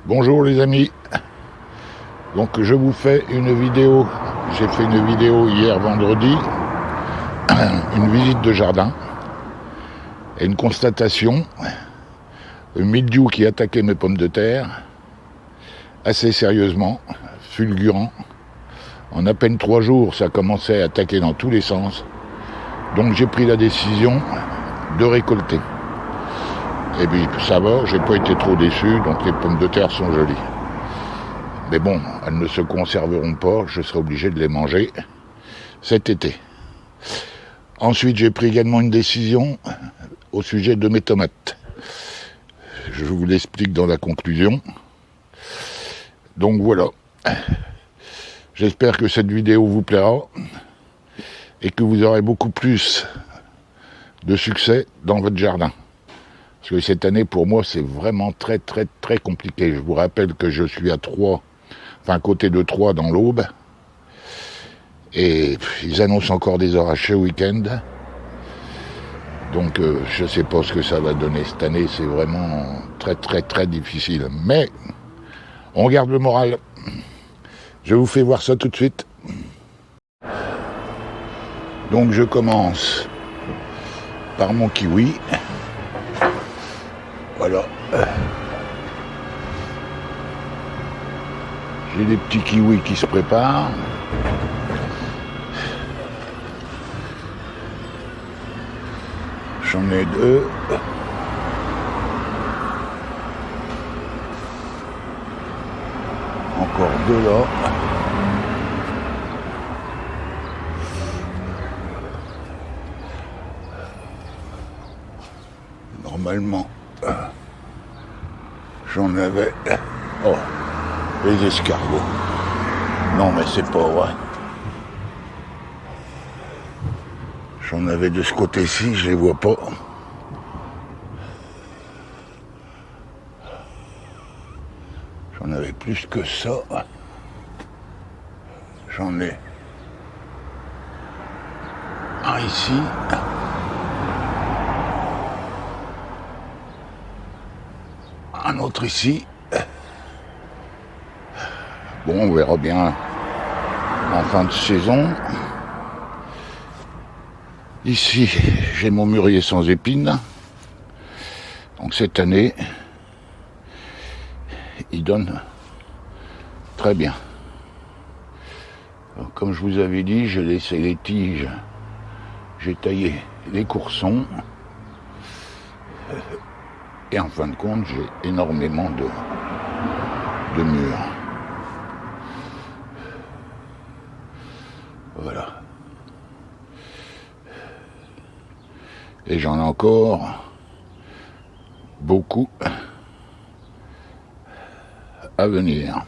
Bonjour les amis, donc je vous fais une vidéo, j'ai fait une vidéo hier vendredi, une visite de jardin et une constatation, le mildiou qui attaquait mes pommes de terre, assez sérieusement, fulgurant, en à peine 3 jours ça commençait à attaquer dans tous les sens, donc j'ai pris la décision de récolter. Et puis ça va, j'ai pas été trop déçu, donc les pommes de terre sont jolies. Mais bon, elles ne se conserveront pas, je serai obligé de les manger cet été. Ensuite, j'ai pris également une décision au sujet de mes tomates. Je vous l'explique dans la conclusion. Donc voilà. J'espère que cette vidéo vous plaira et que vous aurez beaucoup plus de succès dans votre jardin. Parce que cette année, pour moi, c'est vraiment très compliqué. Je vous rappelle que je suis à Troyes, enfin côté de Troyes dans l'Aube. Et ils annoncent encore des orages ce week-end. Donc je ne sais pas ce que ça va donner cette année. C'est vraiment très difficile. Mais on garde le moral. Je vous fais voir ça tout de suite. Donc je commence par mon kiwi. Voilà. J'ai des petits kiwis qui se préparent. J'en ai 2. Encore 2 là. Normalement, j'en avais... Oh, les escargots. Non, mais c'est pas vrai. J'en avais de ce côté-ci, je les vois pas. J'en avais plus que ça. J'en ai un ici. Un autre ici. Bon, on verra bien en fin de saison. Ici, j'ai mon mûrier sans épines. Donc cette année, il donne très bien. Alors, comme je vous avais dit, j'ai laissé les tiges, j'ai taillé les coursons. Et en fin de compte, j'ai énormément de murs. Voilà. Et j'en ai encore beaucoup à venir.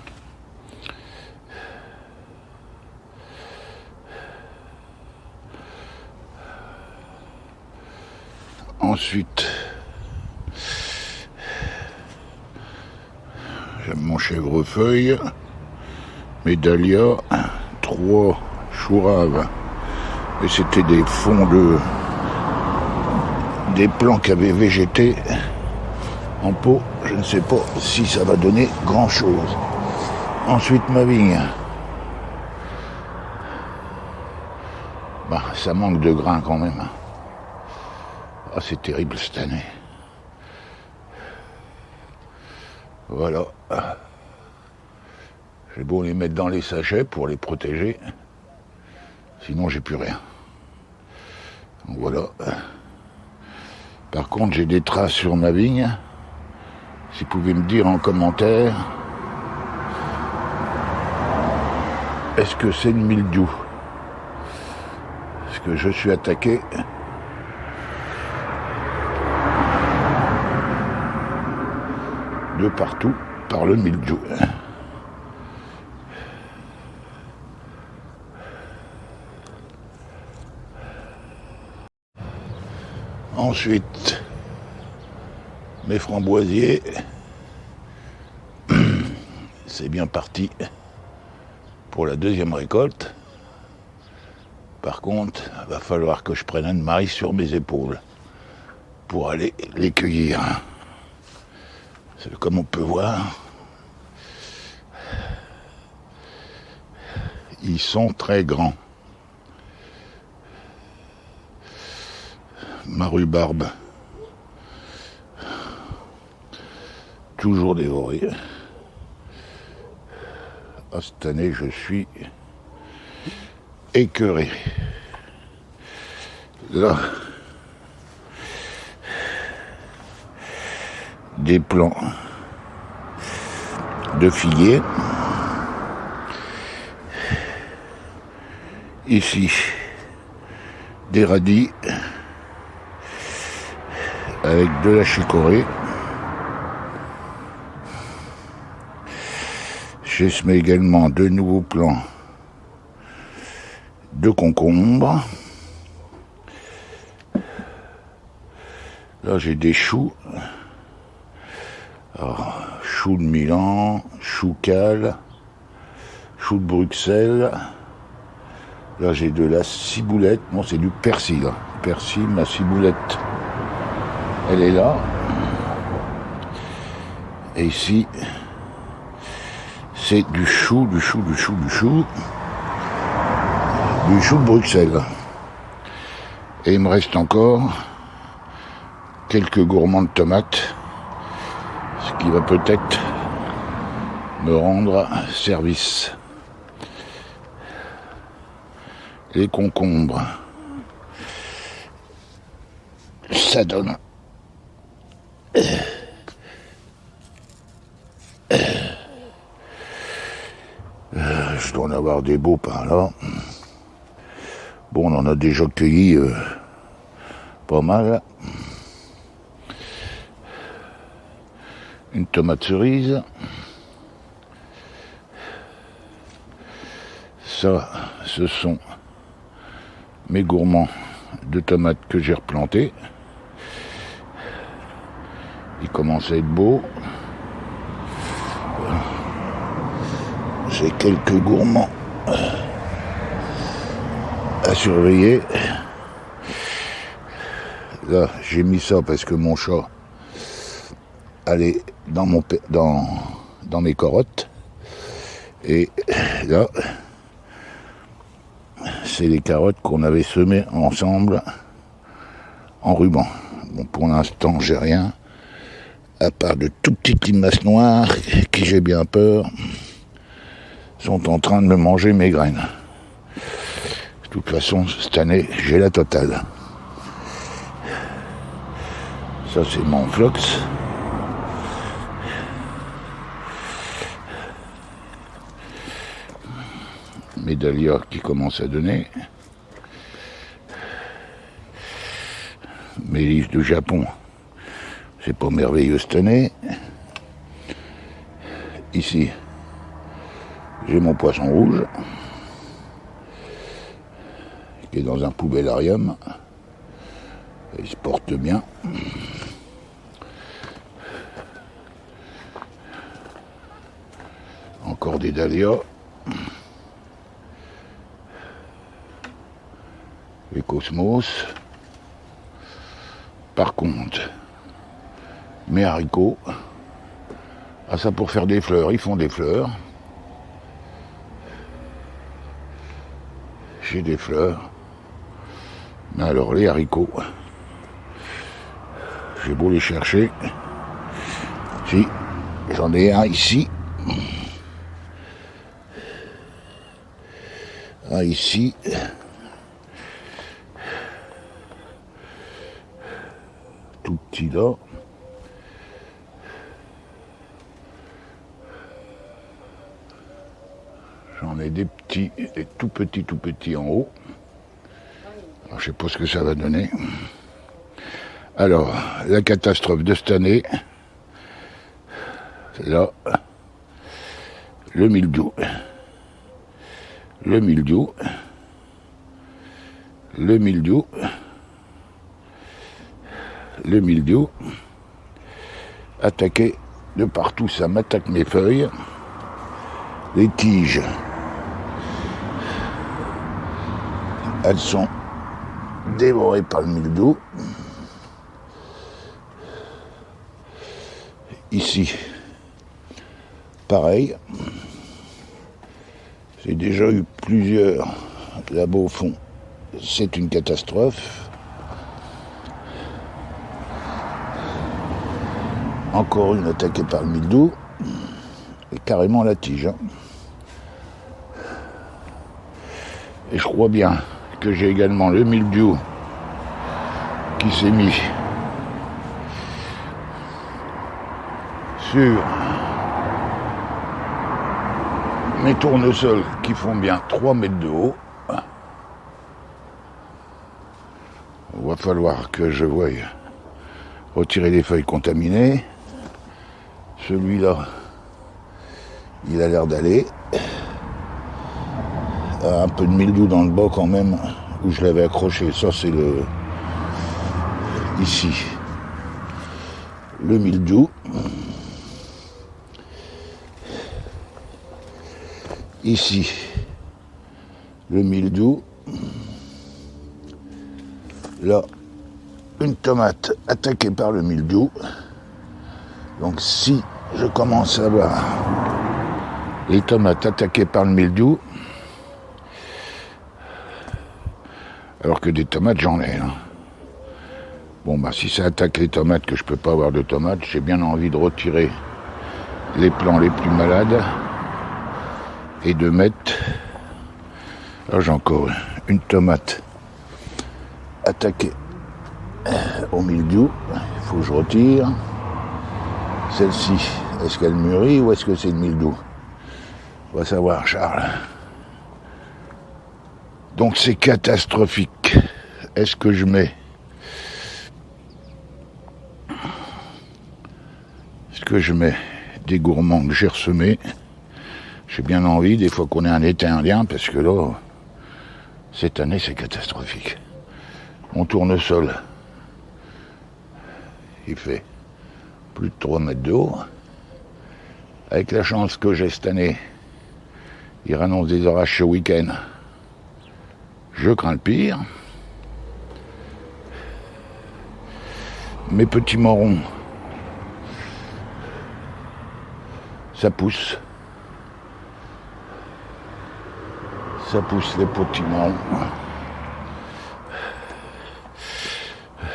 Ensuite, j'aime mon chèvrefeuille, mes dahlias, 3 choux raves. Et c'était des fonds des plants qui avaient végété en pot. Je ne sais pas si ça va donner grand chose. Ensuite, ma vigne. Bah, ça manque de grains quand même. Ah, c'est terrible cette année. Voilà. J'ai beau les mettre dans les sachets pour les protéger. Sinon, j'ai plus rien. Donc voilà. Par contre, j'ai des traces sur ma vigne. Si vous pouvez me dire en commentaire, est-ce que c'est le mildiou? Parce que je suis attaqué de partout par le mildiou. Ensuite, mes framboisiers, c'est bien parti pour la deuxième récolte. Par contre, il va falloir que je prenne Anne-Marie sur mes épaules pour aller les cueillir. Comme on peut voir, Ils sont très grands. Ma rhubarbe, toujours dévorée. Ah, cette année, je suis écœuré. Là, des plants de figuier. Ici, des radis avec de la chicorée. J'ai semé également de nouveaux plants de concombres. Là, j'ai des choux. Alors, choux de Milan, choux cales, choux de Bruxelles. Là, j'ai de la ciboulette. Non, c'est du persil. Persil, ma ciboulette, elle est là. Et ici, c'est du chou de Bruxelles. Et il me reste encore quelques gourmands de tomates, ce qui va peut-être me rendre service. Les concombres, ça donne je dois en avoir des beaux par là. Bon, on en a déjà cueilli pas mal. Une tomate cerise. Ça, ce sont mes gourmands de tomates que j'ai replantés. Ils commencent à être beaux. J'ai quelques gourmands à surveiller. Là, j'ai mis ça parce que mon chat allait dans mes carottes. Et là, c'est les carottes qu'on avait semées ensemble en ruban. Bon, pour l'instant, j'ai rien, à part de tout petites limaces noires qui, j'ai bien peur, sont en train de me manger mes graines. De toute façon, cette année, j'ai la totale. Ça, c'est mon phlox. Mes dahlias qui commencent à donner. Mes lys du Japon, c'est pas merveilleux cette année. Ici, j'ai mon poisson rouge qui est dans un poubellarium. Il se porte bien. Encore des dahlias. Les cosmos. Par contre, mes haricots, ça pour faire des fleurs, ils font des fleurs. J'ai des fleurs. Mais alors les haricots, j'ai beau les chercher. Si, j'en ai un ici. Un ici. Tout petit là. J'en ai des petits, des tout petits en haut. Alors, je sais pas ce que ça va donner. Alors, la catastrophe de cette année, là, le mildiou. Le mildiou. Le mildiou. Le mildiou. Attaqué de partout, ça m'attaque mes feuilles. Les tiges, elles sont dévorées par le mildiou. Ici, pareil. J'ai déjà eu plusieurs là-bas au fond. C'est une catastrophe. Encore une attaquée par le mildiou. Et carrément la tige. Hein. Et je crois bien que j'ai également le mildiou qui s'est mis sur mes tournesols qui font bien 3 mètres de haut. Il va falloir que je voie retirer les feuilles contaminées. Celui-là, il a l'air d'aller. Un peu de mildiou dans le bas quand même, où je l'avais accroché. Ça, c'est le... ici. Le mildiou. Ici. Le mildiou. Là, une tomate attaquée par le mildiou. Donc si je commence à voir les tomates attaquées par le mildiou, alors que des tomates j'en ai. Hein. Bon bah si ça attaque les tomates, que je peux pas avoir de tomates, j'ai bien envie de retirer les plants les plus malades et de mettre... Là j'ai encore une tomate attaquée au mildiou, il faut que je retire. Celle-ci, est-ce qu'elle mûrit ou est-ce que c'est le mildiou? On va savoir, Charles. Donc c'est catastrophique. Est-ce que je mets... Est-ce que je mets des gourmands que j'ai ressemés? J'ai bien envie, des fois qu'on est un été indien, parce que là, cette année, c'est catastrophique. Mon tournesol, il fait plus de 3 mètres de haut. Avec la chance que j'ai cette année, il annonce des orages ce week-end. Je crains le pire. Mes petits morons, ça pousse. Ça pousse les petits morons.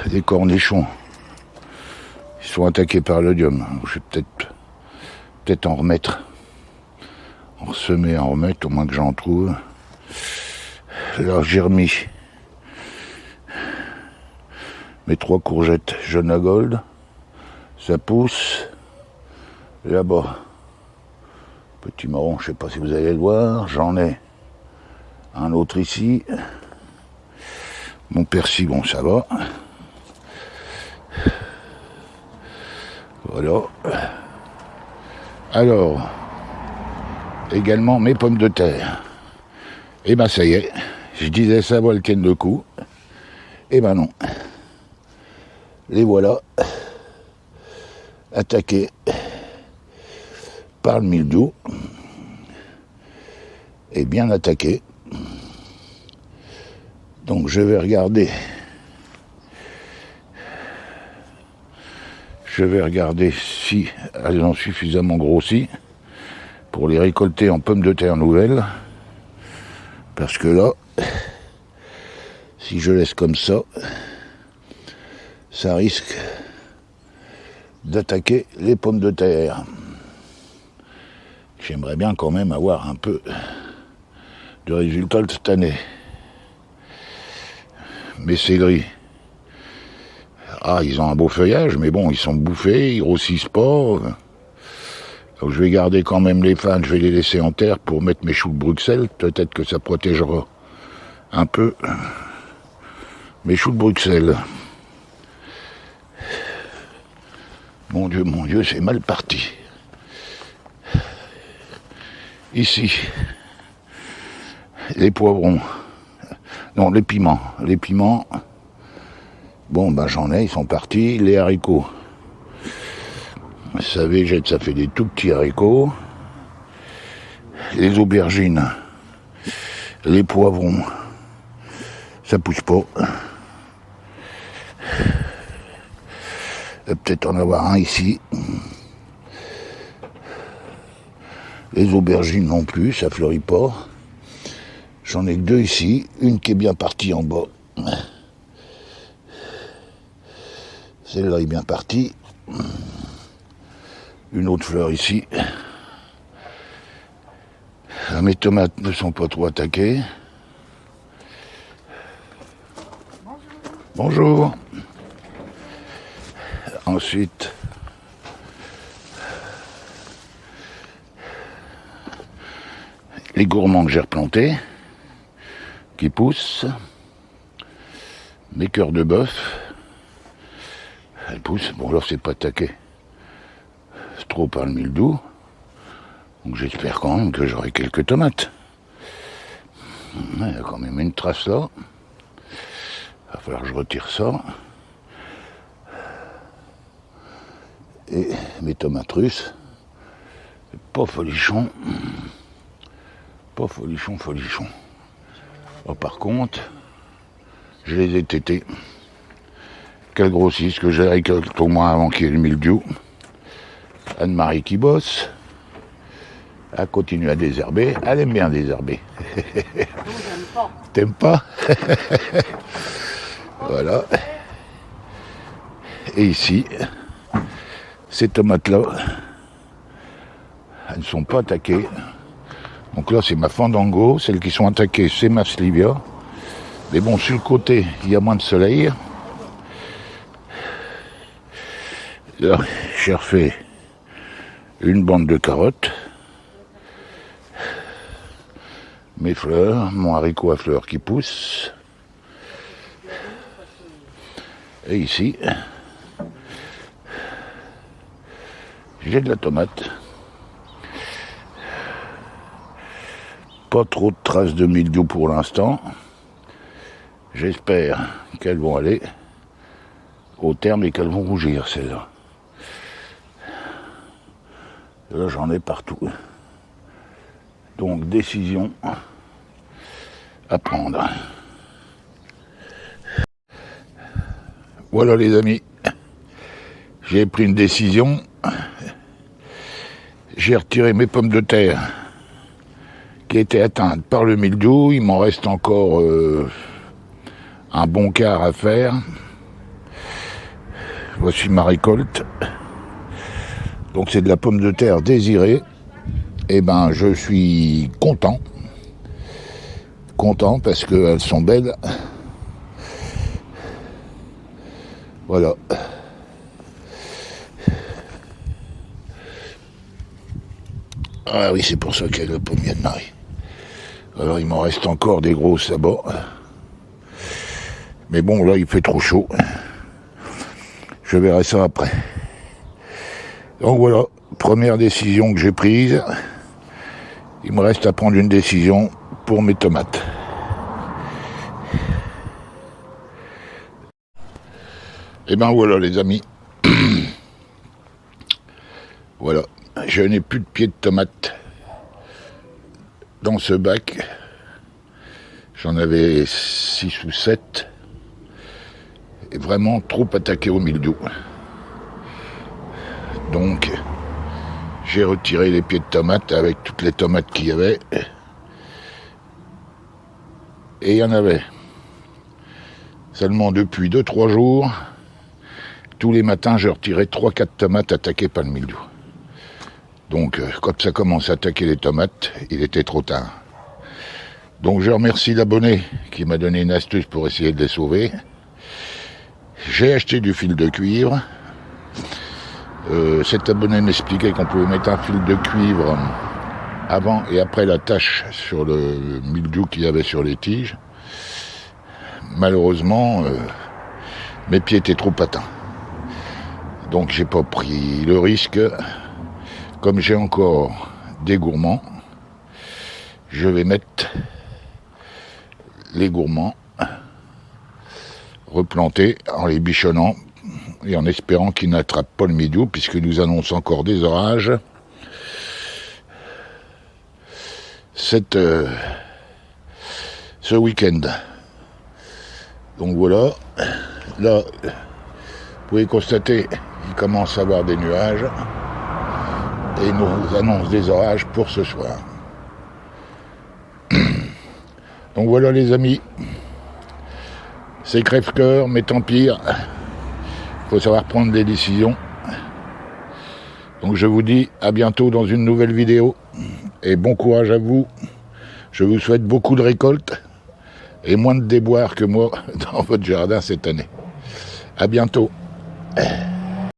Les cornichons, ils sont attaqués par l'odium. Je vais peut-être en remettre. En ressemer, en remettre, au moins que j'en trouve. Là, j'ai remis mes 3 courgettes jaunes à gold. Ça pousse. Là-bas, petit marron, je sais pas si vous allez le voir. J'en ai un autre ici. Mon persil, bon, ça va. Voilà. Alors, également mes pommes de terre. Et ben ça y est, je disais ça va le tienne le coup. Et ben non. Les voilà attaqués par le mildiou. Et bien attaqués. Donc je vais regarder. Je vais regarder si elles ont suffisamment grossi pour les récolter en pommes de terre nouvelles. Parce que là, si je laisse comme ça, ça risque d'attaquer les pommes de terre. J'aimerais bien quand même avoir un peu de résultats cette année. Mes céleris, ils ont un beau feuillage, mais bon, ils sont bouffés, ils grossissent pas. Donc je vais garder quand même les fans, je vais les laisser en terre pour mettre mes choux de Bruxelles. Peut-être que ça protégera un peu mes choux de Bruxelles. Mon Dieu, c'est mal parti. Ici, les poivrons. Non, les piments. Les piments, bon, ben j'en ai, ils sont partis. Les haricots. Ça végète, ça fait des tout petits haricots. Les aubergines, les poivrons, ça pousse pas. Il va peut-être en avoir un ici. Les aubergines non plus, ça fleurit pas. J'en ai que deux ici, une qui est bien partie en bas. Celle-là est bien partie. Une autre fleur ici. Mes tomates ne sont pas trop attaquées. Bonjour. Ensuite, les gourmands que j'ai replantés, qui poussent. Mes cœurs de bœuf, elles poussent. Bon, là, c'est pas attaqué. C'est trop par le mildiou. Donc j'espère quand même que j'aurai quelques tomates. Il y a quand même une trace là. Il va falloir que je retire ça. Et mes tomates russes, pas folichon. Pas folichon. Oh, par contre, je les ai tétés. Qu'elles grossissent, que j'ai récolté au moins avant qu'il y ait le mildiou. Anne-Marie qui bosse. Elle continue à désherber. Elle aime bien désherber. T'aimes pas? Voilà. Et ici, ces tomates-là, elles ne sont pas attaquées. Donc là, c'est ma Fandango. Celles qui sont attaquées, c'est ma Slivia. Mais bon, sur le côté, il y a moins de soleil. Là, j'ai refait une bande de carottes. Mes fleurs, mon haricot à fleurs qui pousse. Et ici, j'ai de la tomate. Pas trop de traces de mildiou pour l'instant. J'espère qu'elles vont aller au terme et qu'elles vont rougir, celles-là. Là, j'en ai partout. Donc, décision à prendre. Voilà, les amis. J'ai pris une décision. J'ai retiré mes pommes de terre qui étaient atteintes par le mildiou. Il m'en reste encore un bon quart à faire. Voici ma récolte. Donc c'est de la pomme de terre désirée. Eh ben, je suis content. Content parce qu'elles sont belles. Voilà. Ah oui, c'est pour ça qu'il y a le pommier de Marie. Alors, il m'en reste encore des grosses là-bas. Mais bon, là, il fait trop chaud. Je verrai ça après. Donc voilà, première décision que j'ai prise. Il me reste à prendre une décision pour mes tomates. Et ben voilà, les amis. Voilà, je n'ai plus de pieds de tomates dans ce bac. J'en avais 6 ou 7. Et vraiment trop attaqué au mildiou. Donc, j'ai retiré les pieds de tomates avec toutes les tomates qu'il y avait. Et il y en avait. Seulement depuis 2-3 jours, tous les matins, je retirais 3-4 tomates attaquées par le mildiou. Donc, quand ça commence à attaquer les tomates, il était trop tard. Donc, je remercie l'abonné qui m'a donné une astuce pour essayer de les sauver. J'ai acheté du fil de cuivre. Cet abonné m'expliquait qu'on pouvait mettre un fil de cuivre avant et après la tache sur le mildiou qu'il y avait sur les tiges. Malheureusement, mes pieds étaient trop atteints. Donc j'ai pas pris le risque. Comme j'ai encore des gourmands, je vais mettre les gourmands replantés en les bichonnant et en espérant qu'ils n'attrapent pas le mildiou, puisque nous annonce encore des orages. Ce week-end. Donc voilà, là, vous pouvez constater qu'il commence à y avoir des nuages et nous annonce des orages pour ce soir. Donc voilà les amis, c'est crève-cœur, mais tant pis, il faut savoir prendre des décisions. Donc je vous dis à bientôt dans une nouvelle vidéo, et bon courage à vous. Je vous souhaite beaucoup de récoltes, et moins de déboires que moi dans votre jardin cette année. À bientôt.